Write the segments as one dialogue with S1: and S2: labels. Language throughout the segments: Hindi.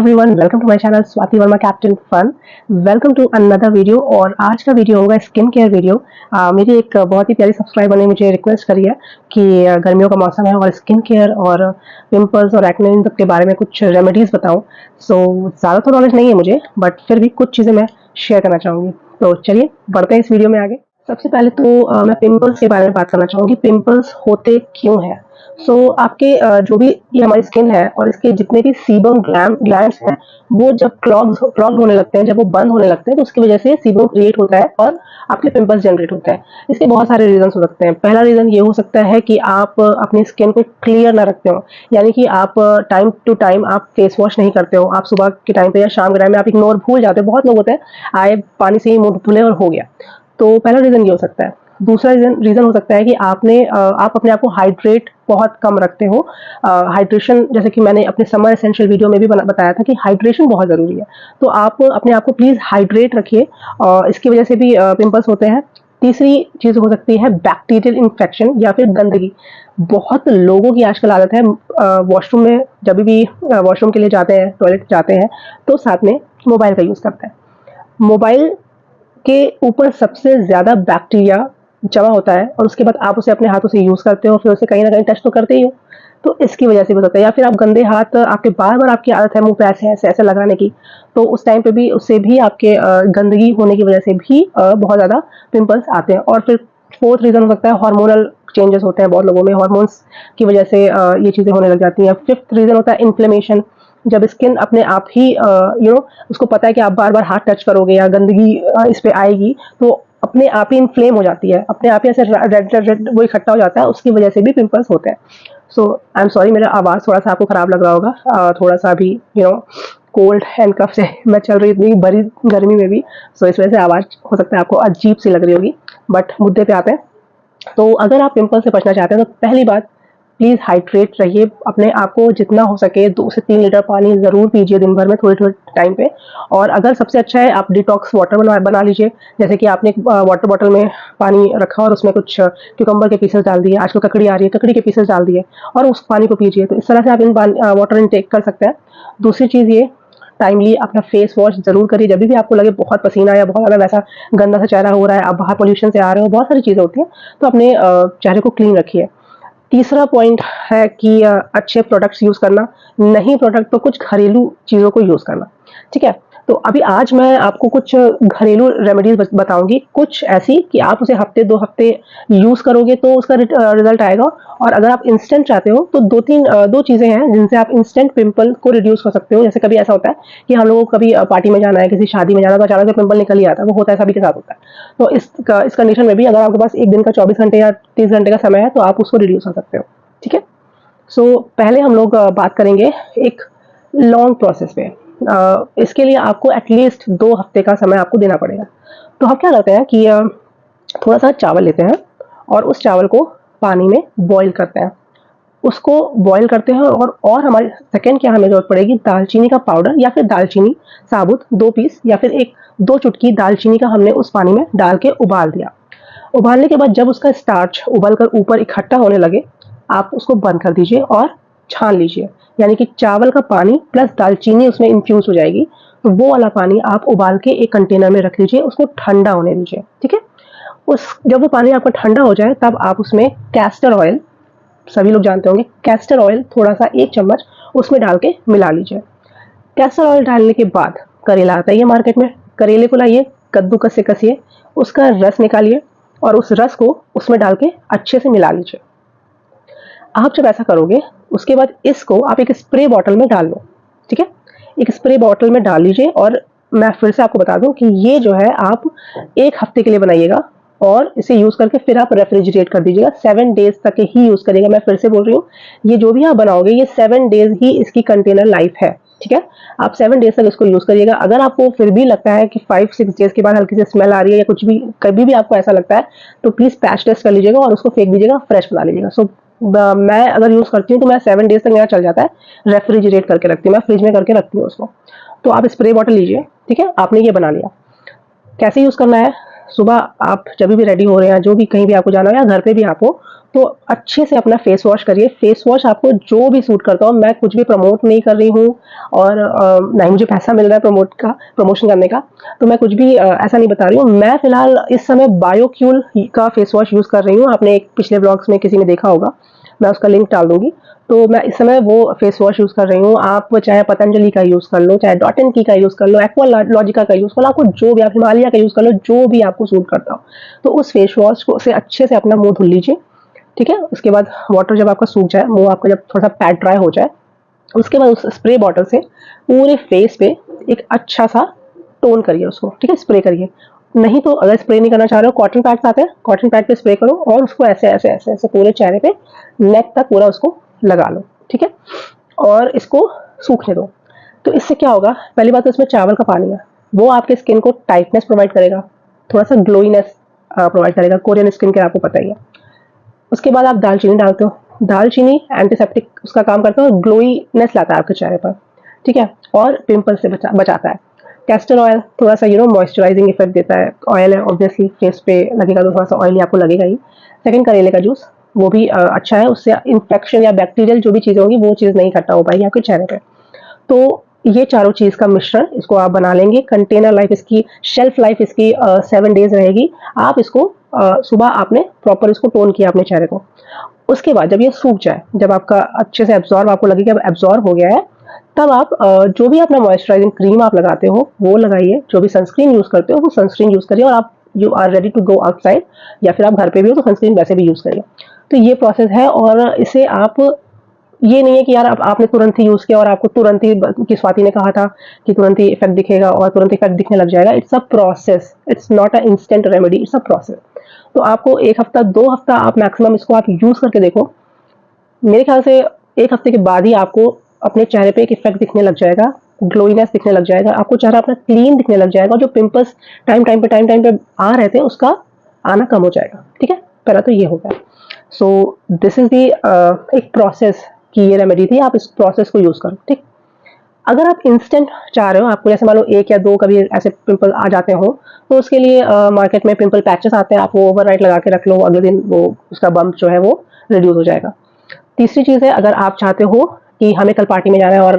S1: Everyone, welcome to my channel Swati Verma captain fun. Welcome to another video. और आज का वीडियो होगा स्किन केयर वीडियो। मेरी एक बहुत ही प्यारी सब्सक्राइबर ने मुझे रिक्वेस्ट करी है कि गर्मियों का मौसम है और स्किन केयर और पिंपल्स और एक्ने इन सब के बारे में कुछ रेमेडीज बताऊं। सो ज़्यादा तो नॉलेज नहीं है मुझे, बट फिर भी कुछ चीज़ें मैं शेयर करना चाहूँगी। तो चलिए बढ़ते हैं इस वीडियो में आगे। सबसे पहले तो मैं पिंपल्स के बारे में बात करना चाहूँगी। पिंपल्स होते क्यों हैं? आपके जो भी ये हमारी स्किन है और इसके जितने भी सीबम ग्लैंड्स हैं, वो जब क्लॉग्ड होने लगते हैं, जब वो बंद होने लगते हैं, तो उसकी वजह से सीबम क्रिएट होता है और आपके पिंपल्स जनरेट होते हैं। इसके बहुत सारे रीजंस हो सकते हैं। पहला रीजन ये हो सकता है कि आप अपनी स्किन को क्लियर ना रखते हो, यानी कि आप टाइम टू टाइम आप फेस वॉश नहीं करते हो। आप सुबह के टाइम पे या शाम के टाइम में आप इग्नोर भूल जाते हो। बहुत लोग होते हैं आए पानी से ही मुंह धुले और हो गया। तो पहला रीजन ये हो सकता है। दूसरा रीजन हो सकता है कि आप अपने आप को हाइड्रेट बहुत कम रखते हो। हाइड्रेशन, जैसे कि मैंने अपने समर एसेंशियल वीडियो में भी बताया था कि हाइड्रेशन बहुत ज़रूरी है। तो आप अपने आप को प्लीज़ हाइड्रेट रखिए, और इसकी वजह से भी पिंपल्स होते हैं। तीसरी चीज़ हो सकती है बैक्टीरियल इन्फेक्शन या फिर गंदगी। बहुत लोगों की आजकल आदत है वॉशरूम में, जब भी वॉशरूम के लिए जाते हैं, टॉयलेट जाते हैं, तो साथ में मोबाइल का यूज़ करते हैं। मोबाइल के ऊपर सबसे ज़्यादा बैक्टीरिया जमा होता है और उसके बाद आप उसे अपने हाथों से यूज़ करते हो, फिर उसे कहीं न कहीं टच तो करते ही हो। तो इसकी वजह से भी होता है, या फिर आप गंदे हाथ, आपके बार-बार आपकी आदत है मुँह पे ऐसे-ऐसे लगाने की, तो उस टाइम पे भी उससे भी आपके गंदगी होने की वजह से भी बहुत ज़्यादा पिंपल्स आते हैं। और फिर फोर्थ रीज़न हो सकता है हार्मोनल चेंजेस होते हैं बहुत लोगों में, हार्मोन्स की वजह से ये चीज़ें होने लग जाती हैं। फिफ्थ रीज़न होता है इन्फ्लेमेशन। जब स्किन अपने आप ही उसको पता है कि आप बार-बार हाथ टच करोगे या गंदगी इस पे आएगी, तो अपने आप ही इन्फ्लेम हो जाती है, अपने आप ही ऐसे रेड वो इकट्ठा हो जाता है, उसकी वजह से भी पिंपल्स होते हैं। सो आई एम सॉरी, मेरा आवाज़ थोड़ा-सा आपको खराब लग रहा होगा। थोड़ा-सा अभी कोल्ड एंड कफ से मैं चल रही इतनी बड़ी गर्मी में भी, सो इस वजह से आवाज़ हो सकता है आपको अजीब-सी लग रही होगी। बट मुद्दे पे आते हैं। तो अगर आप पिंपल से बचना चाहते हैं, तो पहली बात, प्लीज़ हाइड्रेट रहिए। अपने आप को जितना हो सके 2 से 3 लीटर पानी ज़रूर पीजिए दिन भर में, थोड़े-थोड़े टाइम पे। और अगर सबसे अच्छा है, आप डिटॉक्स वाटर बना लीजिए। जैसे कि आपने एक वाटर बॉटल में पानी रखा और उसमें कुछ क्यूकम्बर के पीसेस डाल दिए, आजकल ककड़ी आ रही है, ककड़ी के पीसेस डाल दिए और उस पानी को पीजिए। तो इस तरह से आप वाटर इनटेक कर सकते हैं। दूसरी चीज़ ये, टाइमली अपना फेस वॉश ज़रूर करिए। जब भी आपको लगे बहुत पसीना या बहुत ज़्यादा वैसा गंदा सा चेहरा हो रहा है, आप बाहर पॉल्यूशन से आ रहे हो, बहुत सारी चीज़ें होती हैं, तो अपने चेहरे को क्लीन रखिए। तीसरा पॉइंट है कि अच्छे प्रोडक्ट्स यूज़ करना, नहीं प्रोडक्ट तो कुछ घरेलू चीज़ों को यूज़ करना, ठीक है? तो अभी आज मैं आपको कुछ घरेलू रेमेडीज़ बताऊँगी, कुछ ऐसी कि आप उसे हफ़्ते 2 हफ़्ते यूज़ करोगे तो उसका रिज़ल्ट आएगा। और अगर आप इंस्टेंट चाहते हो, तो 2 चीज़ें हैं जिनसे आप इंस्टेंट पिंपल को रिड्यूस कर सकते हो। जैसे कभी ऐसा होता है कि हम लोगों को कभी पार्टी में जाना है, किसी शादी में जाना है, तो अचानक से पिंपल निकल ही आता है, वो होता है, सभी के साथ होता है। तो इस कंडीशन में भी अगर आपके पास 1 दिन का 24 घंटे या 30 घंटे का समय है, तो आप उसको रिड्यूस कर सकते हो, ठीक है? पहले हम लोग बात करेंगे एक लॉन्ग प्रोसेस पे। इसके लिए आपको एटलीस्ट 2 हफ्ते का समय आपको देना पड़ेगा। तो हम क्या करते हैं कि थोड़ा-सा चावल लेते हैं और उस चावल को पानी में बॉयल करते हैं। उसको बॉयल करते हैं, और हमारे सेकंड क्या हमें ज़रूरत पड़ेगी, दालचीनी का पाउडर या फिर दालचीनी साबुत 2 पीस, या फिर 2 चुटकी दालचीनी का हमने उस पानी में डाल के उबाल दिया। उबालने के बाद जब उसका स्टार्च उबल कर ऊपर इकट्ठा होने लगे, आप उसको बंद कर दीजिए और छान लीजिए। यानी कि चावल का पानी प्लस दालचीनी उसमें इन्फ्यूज़ हो जाएगी। तो वो वाला पानी आप उबाल के एक कंटेनर में रख लीजिए, उसको ठंडा होने दीजिए, ठीक है? जब वो पानी आपका ठंडा हो जाए, तब आप उसमें कैस्टर ऑयल, सभी लोग जानते होंगे, कैस्टर ऑयल थोड़ा-सा 1 चम्मच उसमें डाल के मिला लीजिए। कैस्टर ऑयल डालने के बाद करेला आता है ये मार्केट में, करेले को लाइए, कद्दूकस से कसिए, उसका रस निकालिए और उस रस को उसमें डाल के अच्छे से मिला लीजिए। आप जब ऐसा करोगे, उसके बाद इसको आप एक स्प्रे बॉटल में डाल लो, ठीक है? एक स्प्रे बॉटल में डाल लीजिए। और मैं फिर से आपको बता दूं कि ये जो है, आप 1 हफ्ते के लिए बनाइएगा और इसे यूज़ करके फिर आप रेफ्रिजरेट कर दीजिएगा। 7 डेज़ तक ही यूज़ करिएगा। मैं फिर से बोल रही हूँ, ये जो भी आप बनाओगे, ये 7 डेज़ ही इसकी कंटेनर लाइफ है, ठीक है? आप 7 डेज़ तक इसको यूज़ करिएगा। अगर आपको फिर भी लगता है कि 5-6 डेज़ के बाद हल्की सी स्मेल आ रही है या कुछ भी, कभी भी आपको ऐसा लगता है, तो प्लीज़ पैच टेस्ट कर लीजिएगा और उसको फेंक दीजिएगा, फ्रेश बना लीजिएगा। मैं अगर यूज़ करती हूँ तो मैं 7 डेज़ तक मेरा चल जाता है। रेफ्रिजरेट करके रखती हूँ, मैं फ्रिज में करके रखती हूँ उसको। तो आप स्प्रे बॉटल लीजिए, ठीक है? आपने ये बना लिया। कैसे यूज़ करना है? सुबह आप जब भी रेडी हो रहे हैं, जो भी कहीं भी आपको जाना हो या घर पे भी आप हो, तो अच्छे से अपना फेस वॉश करिए। फेस वॉश आपको जो भी सूट करता हो, मैं कुछ भी प्रमोट नहीं कर रही हूँ और ना ही मुझे पैसा मिल रहा है प्रमोशन करने का, तो मैं कुछ भी ऐसा नहीं बता रही हूँ। मैं फिलहाल इस समय बायोक्यूल का फेस वॉश यूज़ कर रही हूँ। आपने एक पिछले ब्लॉग्स में किसी ने देखा होगा, मैं उसका लिंक डाल दूंगी। तो मैं इस समय वो फेस वॉश यूज़ कर रही हूँ। आप चाहे पतंजलि का यूज़ कर लो, चाहे डॉट एंड की का यूज़ कर लो, एक्वालॉजिका का यूज़ कर लो, आपको जो भी, आप हिमालय का यूज़ कर लो, जो भी आपको सूट करता हो। तो उस फेस वॉश को से अच्छे से अपना मुंह धुल लीजिए, ठीक है। उसके बाद वाटर जब आपका सूख जाए, मुंह आपका जब थोड़ा सा पैड ड्राई हो जाए, उसके बाद उस स्प्रे बॉटल से पूरे फेस पे एक अच्छा सा टोन करिए उसको, ठीक है, स्प्रे करिए। नहीं तो अगर स्प्रे नहीं करना चाह रहे हो, कॉटन पैड्स आते हैं, कॉटन पैड पे स्प्रे करो और उसको ऐसे ऐसे ऐसे ऐसे पूरे चेहरे पे, नेक तक पूरा उसको लगा लो, ठीक है, और इसको सूखने दो। तो इससे क्या होगा, पहली बात तो इसमें चावल का पानी है, वो आपके स्किन को टाइटनेस प्रोवाइड करेगा, थोड़ा सा ग्लोइनेस प्रोवाइड करेगा। कोरियन स्किन केयर आपको पता ही है। उसके बाद आप दालचीनी डालते हो। दालचीनी एंटीसेप्टिक उसका काम करता है और ग्लोईनेस लाता है आपके चेहरे पर, ठीक है, और पिंपल से बचाता है। कैस्टर ऑयल थोड़ा सा मॉइस्चराइजिंग इफेक्ट देता है। ऑयल है, ऑब्वियसली फेस पे लगेगा तो थोड़ा सा ऑयली आपको लगेगा ही। सेकंड, करेले का जूस, वो भी अच्छा है, उससे इन्फेक्शन या बैक्टीरियल जो भी चीज़ें होंगी वो चीज़ नहीं इकट्ठा हो पाएगी आपके चेहरे पे। तो ये चारों चीज़ का मिश्रण, इसको आप बना लेंगे। कंटेनर लाइफ इसकी, शेल्फ लाइफ इसकी 7 डेज रहेगी। आप इसको सुबह आपने प्रॉपर इसको टोन किया अपने चेहरे को। उसके बाद जब ये सूख जाए, जब आपका अच्छे से एब्जॉर्ब, आपको लगे कि अब एब्जॉर्ब हो गया है, तब आप जो भी अपना मॉइस्चराइजिंग क्रीम आप लगाते हो वो लगाइए। जो भी सनस्क्रीन यूज़ करते हो वो सनस्क्रीन यूज़ करिए, और आप you are ready to go outside, या फिर आप घर पे भी हो तो सनस्क्रीन वैसे भी यूज़ करिए। तो ये प्रोसेस है, और इसे आप, ये नहीं है कि यार आपने तुरंत ही यूज़ किया और आपको तुरंत ही, कि स्वाति ने कहा था कि तुरंत ही इफेक्ट दिखेगा और तुरंत इफेक्ट दिखने लग जाएगा। It's a process, it's not a instant remedy, it's a process. तो आपको 1 हफ्ता 2 हफ्ता आप मैक्सिमम इसको आप यूज़ करके देखो। मेरे ख्याल से 1 हफ्ते के बाद ही आपको अपने चेहरे पे एक इफेक्ट दिखने लग जाएगा, ग्लोइनेस दिखने लग जाएगा, आपको चेहरा अपना क्लीन दिखने लग जाएगा, और जो पिंपल्स टाइम टाइम पे आ रहे थे उसका आना कम हो जाएगा, ठीक है। पहला तो ये हो गया। सो दिस इज दी एक प्रोसेस की ये रेमेडी थी, आप इस प्रोसेस को यूज़ करो, ठीक। अगर आप इंस्टेंट चाह रहे हो, आपको जैसे मान लो 1 या 2 कभी ऐसे पिंपल आ जाते हो, तो उसके लिए मार्केट में पिंपल पैचेस आते हैं, आप वो ओवरनाइट लगा के रख लो, अगले दिन वो उसका बम्प जो है वो रिड्यूस हो जाएगा। तीसरी चीज़ है, अगर आप चाहते हो कि हमें कल पार्टी में जाना है और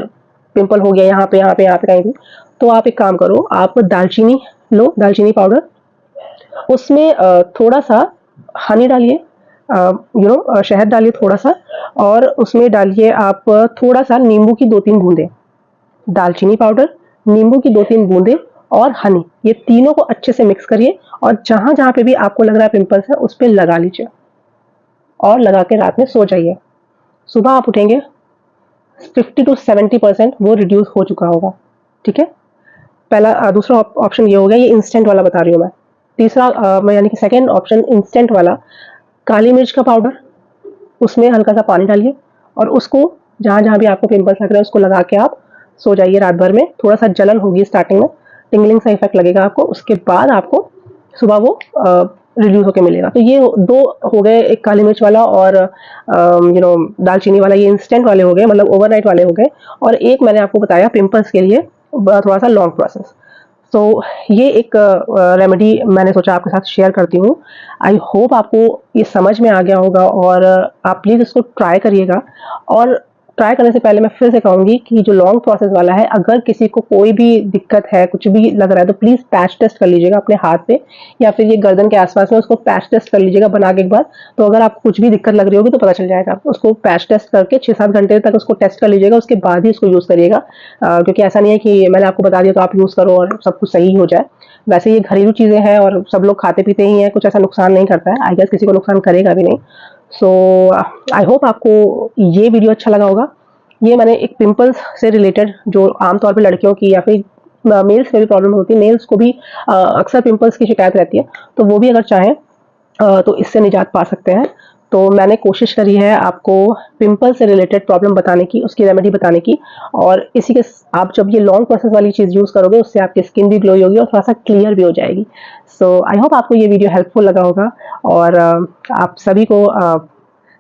S1: पिंपल हो गया यहाँ पे यहाँ पे यहाँ पे कहीं भी, तो आप एक काम करो, आप दालचीनी लो, दालचीनी पाउडर, उसमें थोड़ा सा हनी डालिए, शहद डालिए थोड़ा सा, और उसमें डालिए आप थोड़ा सा नींबू की 2-3 बूंदें। दालचीनी पाउडर, नींबू की 2-3 बूंदें और हनी, ये तीनों को अच्छे से मिक्स करिए, और जहां जहां पे भी आपको लग रहा है पिंपल्स है उस पर लगा लीजिए, और लगा के रात में सो जाइए। सुबह आप उठेंगे 50 to 70% वो रिड्यूस हो चुका होगा, ठीक है। पहला दूसरा ऑप्शन ये हो गया, ये इंस्टेंट वाला बता रही हूँ मैं। तीसरा मैं यानी कि सेकेंड ऑप्शन इंस्टेंट वाला, काली मिर्च का पाउडर, उसमें हल्का सा पानी डालिए, और उसको जहाँ जहाँ भी आपको पिंपल्स लग रहे हैं उसको लगा के आप सो जाइए रात भर में। थोड़ा सा जलन होगी स्टार्टिंग में, टिंगलिंग सा इफेक्ट लगेगा आपको, उसके बाद आपको सुबह वो रिड्यूस होकर मिलेगा। तो ये 2 हो गए, एक काली मिर्च वाला और दालचीनी वाला, ये इंस्टेंट वाले हो गए, मतलब ओवरनाइट वाले हो गए। और एक मैंने आपको बताया पिंपल्स के लिए थोड़ा सा लॉन्ग प्रोसेस। तो ये एक रेमेडी मैंने सोचा आपके साथ शेयर करती हूँ। आई होप आपको ये समझ में आ गया होगा, और आप प्लीज़ इसको ट्राई करिएगा। और ट्राई करने से पहले मैं फिर से कहूँगी कि जो लॉन्ग प्रोसेस वाला है, अगर किसी को कोई भी दिक्कत है, कुछ भी लग रहा है, तो प्लीज़ पैच टेस्ट कर लीजिएगा अपने हाथ पे, या फिर ये गर्दन के आसपास में उसको पैच टेस्ट कर लीजिएगा बना के एक बार। तो अगर आपको कुछ भी दिक्कत लग रही होगी तो पता चल जाएगा। उसको पैच टेस्ट करके 6-7 घंटे तक उसको टेस्ट कर लीजिएगा, उसके बाद ही उसको यूज़ करिएगा। क्योंकि ऐसा नहीं है कि मैंने आपको बता दिया तो आप यूज़ करो और सब कुछ सही हो जाए। वैसे ये घरेलू चीज़ें हैं और सब लोग खाते पीते ही हैं, कुछ ऐसा नुकसान नहीं करता है, आई गेस किसी को नुकसान करेगा भी नहीं। सो आई होप आपको ये वीडियो अच्छा लगा होगा। ये मैंने एक पिंपल्स से रिलेटेड, जो आमतौर पे लड़कियों की या फिर मेल्स में भी प्रॉब्लम होती है, मेल्स को भी अक्सर पिंपल्स की शिकायत रहती है, तो वो भी अगर चाहें तो इससे निजात पा सकते हैं। तो मैंने कोशिश करी है आपको पिंपल से रिलेटेड प्रॉब्लम बताने की, उसकी रेमेडी बताने की, और इसी के आप जब ये लॉन्ग प्रोसेस वाली चीज़ यूज़ करोगे उससे आपकी स्किन भी ग्लोई होगी और थोड़ा सा क्लियर भी हो जाएगी। सो आई होप आपको ये वीडियो हेल्पफुल लगा होगा, और आप सभी को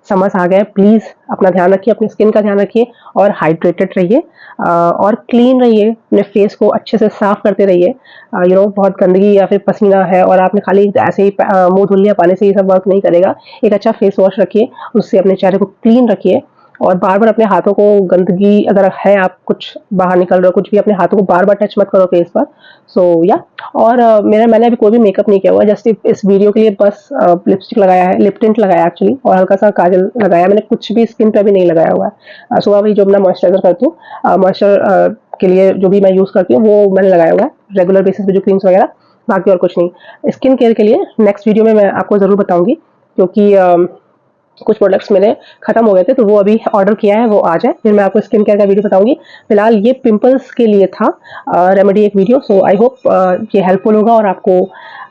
S1: समर्स आ गए, प्लीज़ अपना ध्यान रखिए, अपनी स्किन का ध्यान रखिए और हाइड्रेटेड रहिए और क्लीन रहिए, अपने फेस को अच्छे से साफ करते रहिए। बहुत गंदगी या फिर पसीना है और आपने खाली ऐसे ही मुंह धुल लिया, पानी से ये सब वर्क नहीं करेगा। एक अच्छा फेस वॉश रखिए, उससे अपने चेहरे को क्लीन रखिए और बार बार अपने हाथों को, गंदगी अगर है, आप कुछ बाहर निकल रहे हो कुछ भी, अपने हाथों को बार बार टच मत करो फेस पर। सो या और मैंने अभी कोई भी मेकअप नहीं किया हुआ, जस्ट इस वीडियो के लिए बस लिपस्टिक लगाया है, लिप टिंट लगाया एक्चुअली, और हल्का सा काजल लगाया। मैंने कुछ भी स्किन पे भी नहीं लगाया हुआ है। सुबह भी जो मैं मॉइस्चराइजर करती हूँ, मॉइस्चर के लिए जो भी मैं यूज़ करती हूँ वो मैंने लगाया हुआ है रेगुलर बेसिस पे, जो क्रीम्स वगैरह, बाकी और कुछ नहीं। स्किन केयर के लिए नेक्स्ट वीडियो में मैं आपको ज़रूर बताऊंगी, क्योंकि कुछ प्रोडक्ट्स मेरे खत्म हो गए थे, तो वो अभी ऑर्डर किया है, वो आ जाए फिर मैं आपको स्किन केयर का वीडियो बताऊंगी। फिलहाल ये पिंपल्स के लिए था रेमेडी एक वीडियो। सो आई होप ये हेल्पफुल होगा और आपको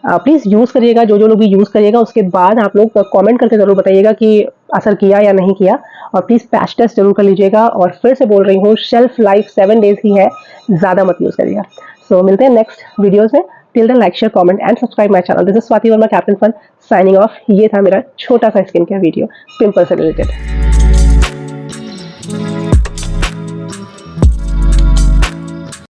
S1: प्लीज़ यूज़ करिएगा। जो जो लोग भी यूज़ करिएगा उसके बाद आप लोग कमेंट करके ज़रूर बताइएगा कि असर किया या नहीं किया, और प्लीज़ पैच टेस्ट जरूर कर लीजिएगा। और फिर से बोल रही हूँ, शेल्फ लाइफ 7 डेज ही है, ज़्यादा मत यूज़ करिएगा। सो मिलते हैं नेक्स्ट वीडियोज़ में। Till then like, share, comment and subscribe my channel. This is Swati Verma, captain fun, signing off. ये था मेरा छोटा सा स्किन केयर वीडियो पिंपल से रिलेटेड।